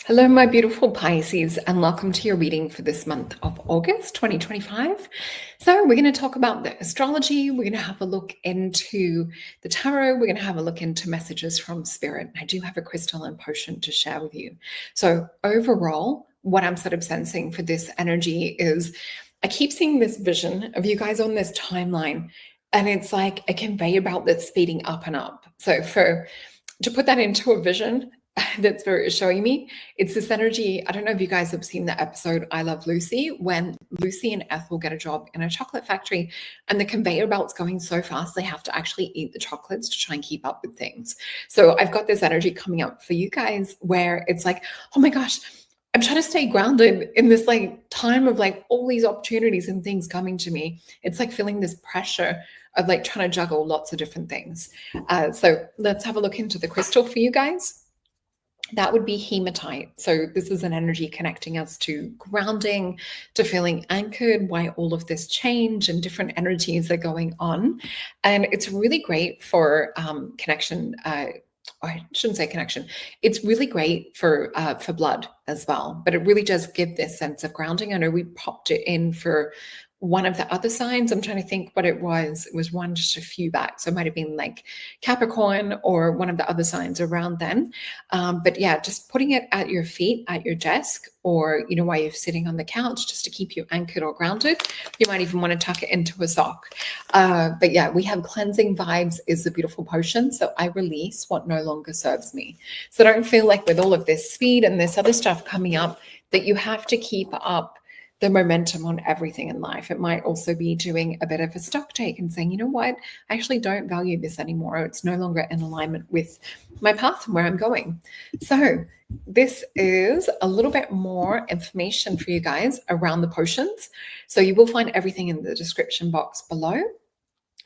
Hello, my beautiful Pisces, and welcome to your reading for this month of August 2025. So, we're going to talk about the astrology. We're going to have a look into the tarot. We're going to have a look into messages from spirit. I do have a crystal and potion to share with you. So, overall, what I'm sort of sensing for this energy is I keep seeing this vision of you guys on this timeline, and it's like a conveyor belt that's speeding up and up. So, to put that into a vision, that's very showing me. It's this energy. I don't know if you guys have seen the episode I Love Lucy, when Lucy and Ethel get a job in a chocolate factory and the conveyor belt's going so fast they have to actually eat the chocolates to try and keep up with things. So I've got this energy coming up for you guys where it's like, oh my gosh, I'm trying to stay grounded in this like time of like all these opportunities and things coming to me. It's like feeling this pressure of like trying to juggle lots of different things. So let's have a look into the crystal for you guys. That would be hematite. So this is an energy connecting us to grounding, to feeling anchored, why all of this change and different energies are going on. And it's really great for connection. I shouldn't say connection. It's really great for blood as well, but it really does give this sense of grounding. I know we popped it in for one of the other signs. I'm trying to think what it was. It was one just a few back. So it might have been like Capricorn or one of the other signs around then. But yeah, just putting it at your feet, at your desk, or, you know, while you're sitting on the couch, just to keep you anchored or grounded. You might even want to tuck it into a sock. But yeah, we have cleansing vibes is a beautiful potion. So I release what no longer serves me. So don't feel like with all of this speed and this other stuff coming up that you have to keep up the momentum on everything in life. It might also be doing a bit of a stock take and saying, you know what, I actually don't value this anymore. It's no longer in alignment with my path and where I'm going. So this is a little bit more information for you guys around the potions. So you will find everything in the description box below.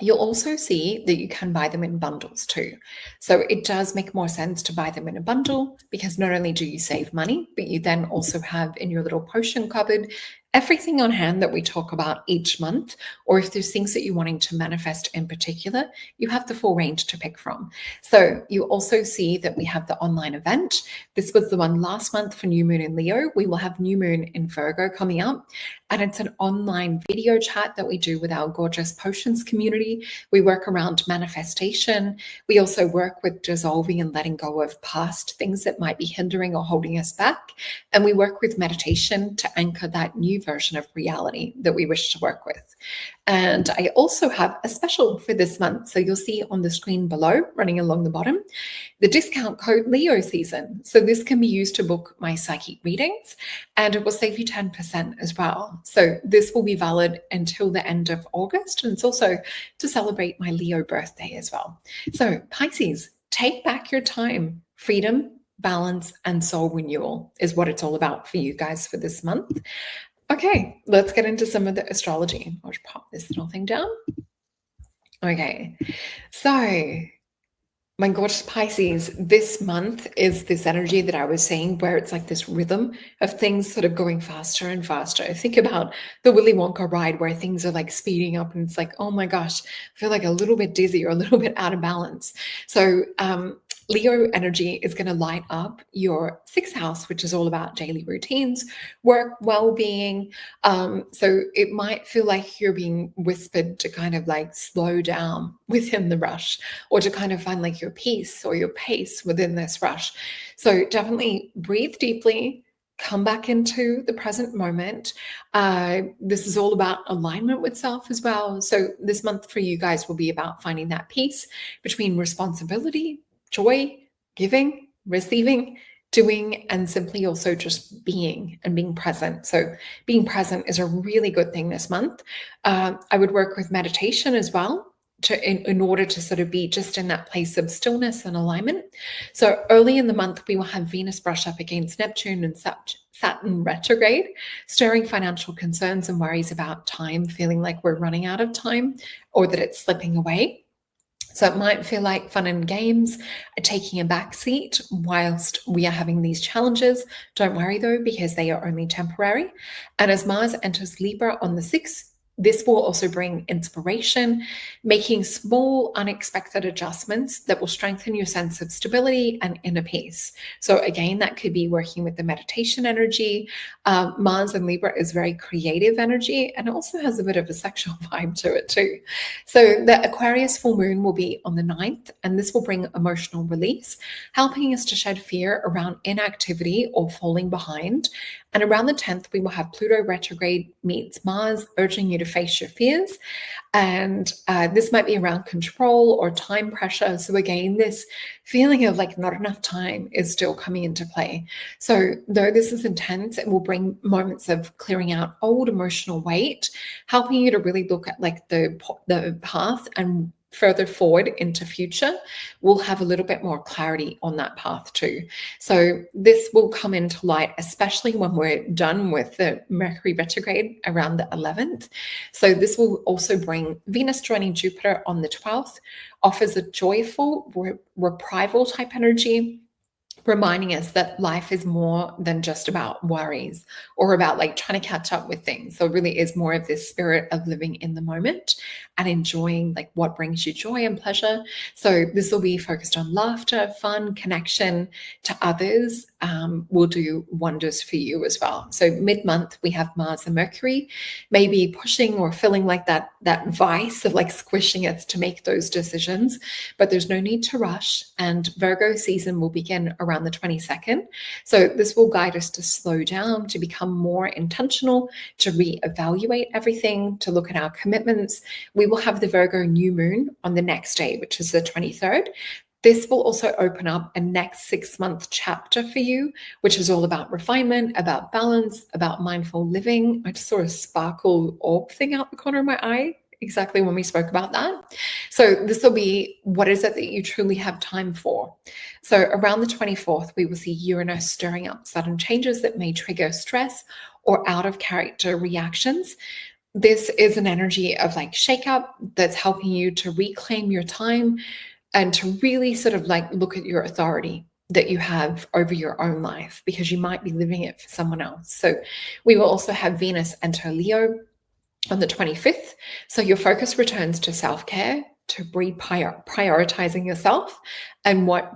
You'll also see that you can buy them in bundles too. So it does make more sense to buy them in a bundle because not only do you save money, but you then also have in your little potion cupboard everything on hand that we talk about each month, or if there's things that you're wanting to manifest in particular, you have the full range to pick from. So you also see that we have the online event. This was the one last month for New Moon in Leo. We will have New Moon in Virgo coming up, and it's an online video chat that we do with our gorgeous potions community. We work around manifestation. We also work with dissolving and letting go of past things that might be hindering or holding us back. And we work with meditation to anchor that new version of reality that we wish to work with. And I also have a special for this month. So you'll see on the screen below, running along the bottom, the discount code Leo season. So this can be used to book my psychic readings, and it will save you 10% as well. So this will be valid until the end of August. And it's also to celebrate my Leo birthday as well. So Pisces, take back your time. Freedom, balance, and soul renewal is what it's all about for you guys for this month. Okay, let's get into some of the astrology. I'll just pop this little thing down. Okay, so my gorgeous Pisces, this month is this energy that I was saying where it's like this rhythm of things sort of going faster and faster. Think about the Willy Wonka ride where things are like speeding up and it's like, oh my gosh, I feel like a little bit dizzy or a little bit out of balance. So Leo energy is going to light up your sixth house, which is all about daily routines, work, well-being. So it might feel like you're being whispered to kind of like slow down within the rush, or to kind of find like your peace or your pace within this rush. So definitely breathe deeply, come back into the present moment. This is all about alignment with self as well. So this month for you guys will be about finding that peace between responsibility, joy, giving, receiving, doing, and simply also just being and being present. So being present is a really good thing this month. I would work with meditation as well in order to sort of be just in that place of stillness and alignment. So early in the month, we will have Venus brush up against Neptune and Saturn retrograde, stirring financial concerns and worries about time, feeling like we're running out of time or that it's slipping away. So it might feel like fun and games are taking a back seat whilst we are having these challenges. Don't worry though, because they are only temporary. And as Mars enters Libra on the 6th, This will also bring inspiration, making small, unexpected adjustments that will strengthen your sense of stability and inner peace. So again, that could be working with the meditation energy. Mars in Libra is very creative energy and also has a bit of a sexual vibe to it too. So the Aquarius full moon will be on the 9th, and this will bring emotional release, helping us to shed fear around inactivity or falling behind. And around the 10th, we will have Pluto retrograde meets Mars, urging you to face your fears. And this might be around control or time pressure. So again, this feeling of like not enough time is still coming into play. So though this is intense, it will bring moments of clearing out old emotional weight, helping you to really look at like the path and further forward into future. We'll have a little bit more clarity on that path too. So this will come into light, especially when we're done with the Mercury retrograde around the 11th. So this will also bring Venus joining Jupiter on the 12th, offers a joyful reprival type energy, reminding us that life is more than just about worries or about like trying to catch up with things. So it really is more of this spirit of living in the moment and enjoying like what brings you joy and pleasure. So this will be focused on laughter, fun, connection to others, will do wonders for you as well. So mid-month, we have Mars and Mercury, maybe pushing or feeling like that vice of like squishing us to make those decisions, but there's no need to rush. And Virgo season will begin around the 22nd. So this will guide us to slow down, to become more intentional, to reevaluate everything, to look at our commitments. We will have the Virgo new moon on the next day, which is the 23rd. This will also open up a next 6-month chapter for you, which is all about refinement, about balance, about mindful living. I just saw a sparkle orb thing out the corner of my eye exactly when we spoke about that. So this will be what is it that you truly have time for. So around the 24th, we will see Uranus stirring up sudden changes that may trigger stress or out of character reactions. This is an energy of like shakeup that's helping you to reclaim your time and to really sort of like look at your authority that you have over your own life, because you might be living it for someone else. So we will also have Venus enter Leo on the 25th. So your focus returns to self-care, to prioritizing yourself and what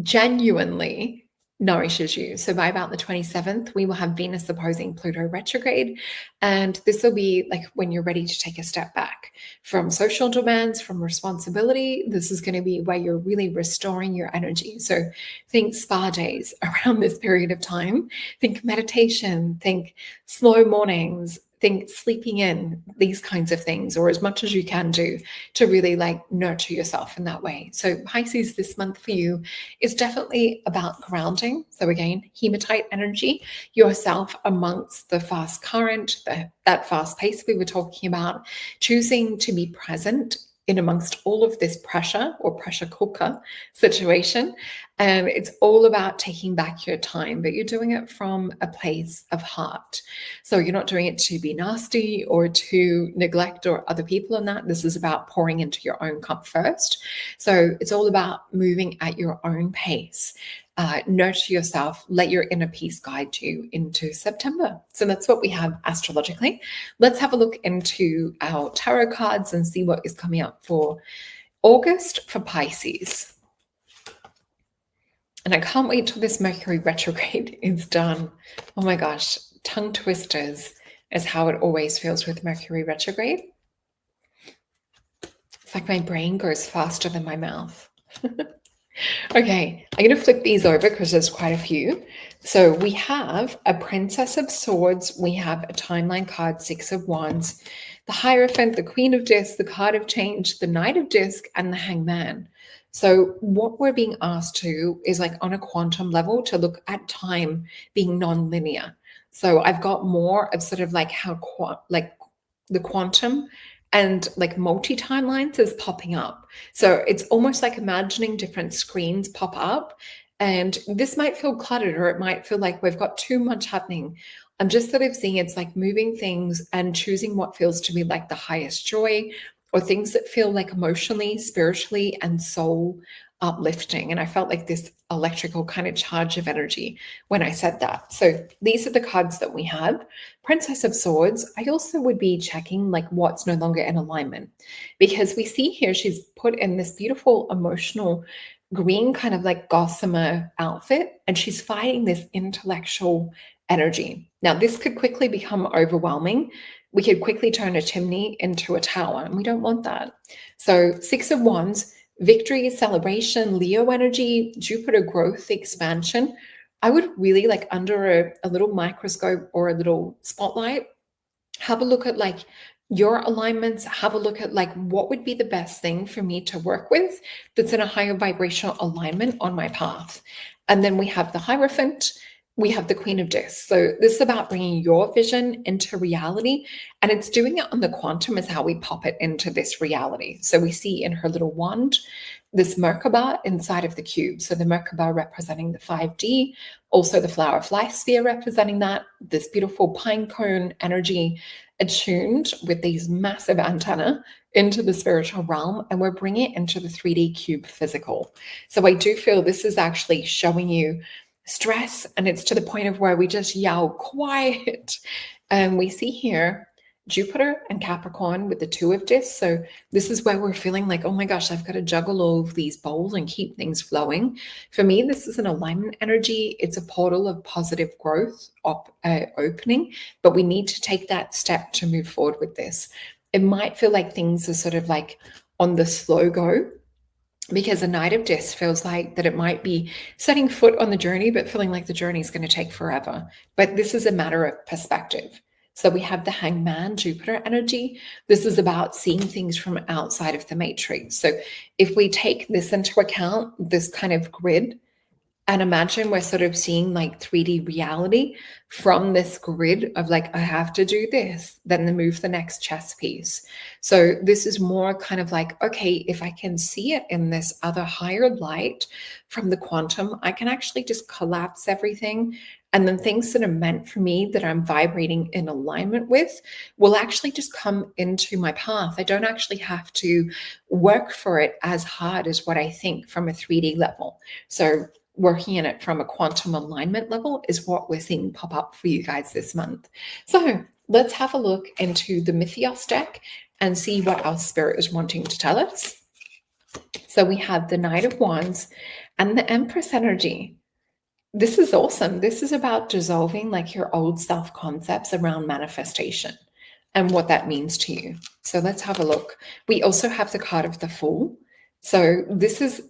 genuinely nourishes you. So by about the 27th, we will have Venus opposing Pluto retrograde. And this will be like when you're ready to take a step back from social demands, from responsibility. This is going to be where you're really restoring your energy. So think spa days around this period of time. Think meditation, think slow mornings, think sleeping in, these kinds of things, or as much as you can do to really like nurture yourself in that way. So Pisces this month for you is definitely about grounding. So again, hematite energy, yourself amongst the fast current, that fast pace we were talking about, choosing to be present in amongst all of this pressure or pressure cooker situation. And it's all about taking back your time, but you're doing it from a place of heart. So you're not doing it to be nasty or to neglect or other people in that. This is about pouring into your own cup first. So it's all about moving at your own pace. Nurture yourself, let your inner peace guide you into September. So that's what we have astrologically. Let's have a look into our tarot cards and see what is coming up for August for Pisces. And I can't wait till this Mercury retrograde is done. Oh my gosh, tongue twisters is how it always feels with Mercury retrograde. It's like my brain goes faster than my mouth. Okay, I'm going to flip these over because there's quite a few. So we have a Princess of Swords. We have a timeline card, Six of Wands, the Hierophant, the Queen of Discs, the Card of Change, the Knight of Disc, and the Hangman. So what we're being asked to is like on a quantum level to look at time being non-linear. So I've got more of sort of like how like the quantum and like multi-timelines is popping up. So it's almost like imagining different screens pop up, and this might feel cluttered or it might feel like we've got too much happening. I'm just sort of seeing it's like moving things and choosing what feels to be like the highest joy, or things that feel like emotionally, spiritually, and soul uplifting. And I felt like this electrical kind of charge of energy when I said that. So these are the cards that we have. Princess of Swords, I also would be checking like what's no longer in alignment, because we see here she's put in this beautiful emotional green kind of like gossamer outfit, and she's fighting this intellectual energy. Now, this could quickly become overwhelming. We could quickly turn a chimney into a tower, and we don't want that. So, Six of Wands, victory, celebration, Leo energy, Jupiter growth, expansion. I would really like under a little microscope or a little spotlight, have a look at like your alignments, have a look at like what would be the best thing for me to work with that's in a higher vibrational alignment on my path. And then we have the Hierophant, we have the Queen of Discs. So this is about bringing your vision into reality, and it's doing it on the quantum is how we pop it into this reality. So we see in her little wand this Merkaba inside of the cube. So the Merkaba representing the 5D, also the flower of life sphere representing that, this beautiful pine cone energy attuned with these massive antenna into the spiritual realm, and we're bringing it into the 3D cube physical. So I do feel this is actually showing you stress, and it's to the point of where we just yell quiet. And we see here Jupiter and Capricorn with the Two of Discs. So this is where we're feeling like, oh my gosh, I've got to juggle all of these bowls and keep things flowing. For me, this is an alignment energy. It's a portal of positive growth opening, but we need to take that step to move forward with this. It might feel like things are sort of like on the slow go, because a Knight of Discs feels like that it might be setting foot on the journey, but feeling like the journey is going to take forever. But this is a matter of perspective. So we have the Hangman, Jupiter energy. This is about seeing things from outside of the matrix. So if we take this into account, this kind of grid, and imagine we're sort of seeing like 3D reality from this grid of like, I have to do this, then move the next chess piece. So this is more kind of like, okay, if I can see it in this other higher light from the quantum, I can actually just collapse everything. And then things that are meant for me that I'm vibrating in alignment with will actually just come into my path. I don't actually have to work for it as hard as what I think from a 3D level. So working in it from a quantum alignment level is what we're seeing pop up for you guys this month. So let's have a look into the Mythios deck and see what our spirit is wanting to tell us. So we have the Knight of Wands and the Empress energy. This is awesome. This is about dissolving like your old self-concepts around manifestation and what that means to you. So let's have a look. We also have the card of the Fool. So this is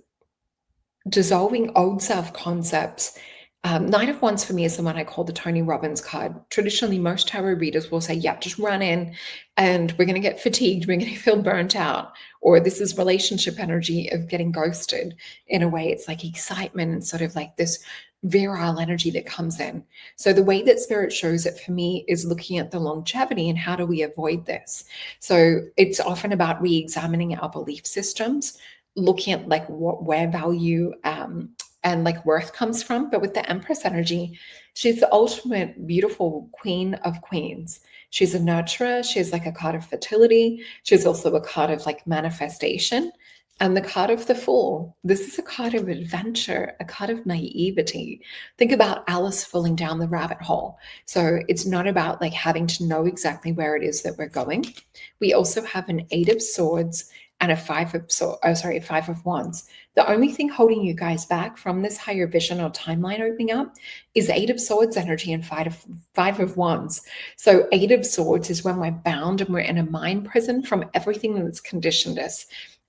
dissolving old self-concepts. Knight of Wands for me is the one I call the Tony Robbins card. Traditionally, most tarot readers will say, yeah, just run in and we're going to get fatigued. We're going to feel burnt out. Or this is relationship energy of getting ghosted. In a way, it's like excitement and sort of like this virile energy that comes in. So the way that spirit shows it for me is looking at the longevity and how do we avoid this? So it's often about re-examining our belief systems, looking at like where value and like worth comes from. But with the Empress energy, she's the ultimate beautiful queen of queens. She's a nurturer. She's like a card of fertility. She's also a card of like manifestation. And the card of the Fool, this is a card of adventure, a card of naivety. Think about Alice falling down the rabbit hole. So it's not about like having to know exactly where it is that we're going. We also have an Eight of Swords and a Five of Wands. The only thing holding you guys back from this higher vision or timeline opening up is Eight of Swords energy and Five of Wands. So Eight of Swords is when we're bound and we're in a mind prison from everything that's conditioned us,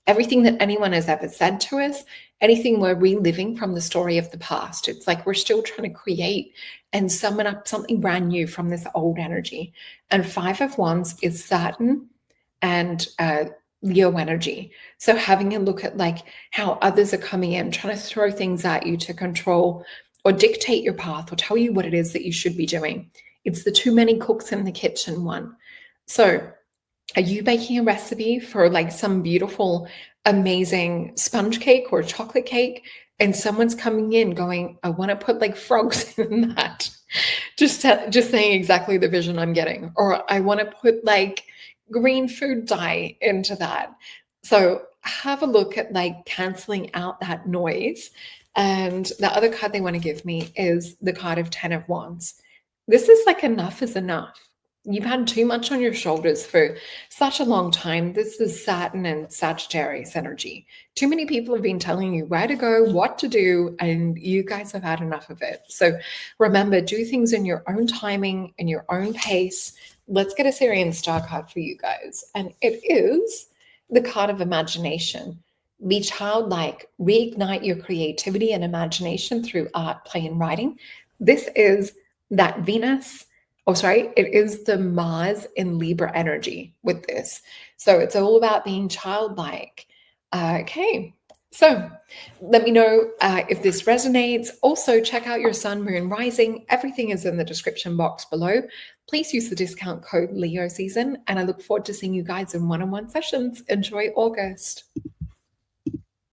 everything that anyone has ever said to us, anything we're reliving from the story of the past. It's like we're still trying to create and summon up something brand new from this old energy. And Five of Wands is Saturn and Leo energy. So having a look at like how others are coming in, trying to throw things at you to control or dictate your path or tell you what it is that you should be doing. It's the too many cooks in the kitchen one. So are you baking a recipe for like some beautiful, amazing sponge cake or chocolate cake? And someone's coming in going, I want to put like frogs in that. Just saying exactly the vision I'm getting. Or I want to put like green food dye into that. So have a look at like canceling out that noise. And the other card they want to give me is the card of 10 of Wands. This is like enough is enough. You've had too much on your shoulders for such a long time. This is Saturn and Sagittarius energy. Too many people have been telling you where to go, what to do, and you guys have had enough of it. So remember, do things in your own timing, in your own pace. Let's get a Syrian star card for you guys. And it is the card of imagination. Be childlike, reignite your creativity and imagination through art, play, and writing. This is that Venus. Oh, sorry, it is the Mars in Libra energy with this. So it's all about being childlike. Okay, so let me know if this resonates. Also, check out your sun, moon, rising. Everything is in the description box below. Please use the discount code Leo Season, and I look forward to seeing you guys in one-on-one sessions. Enjoy August.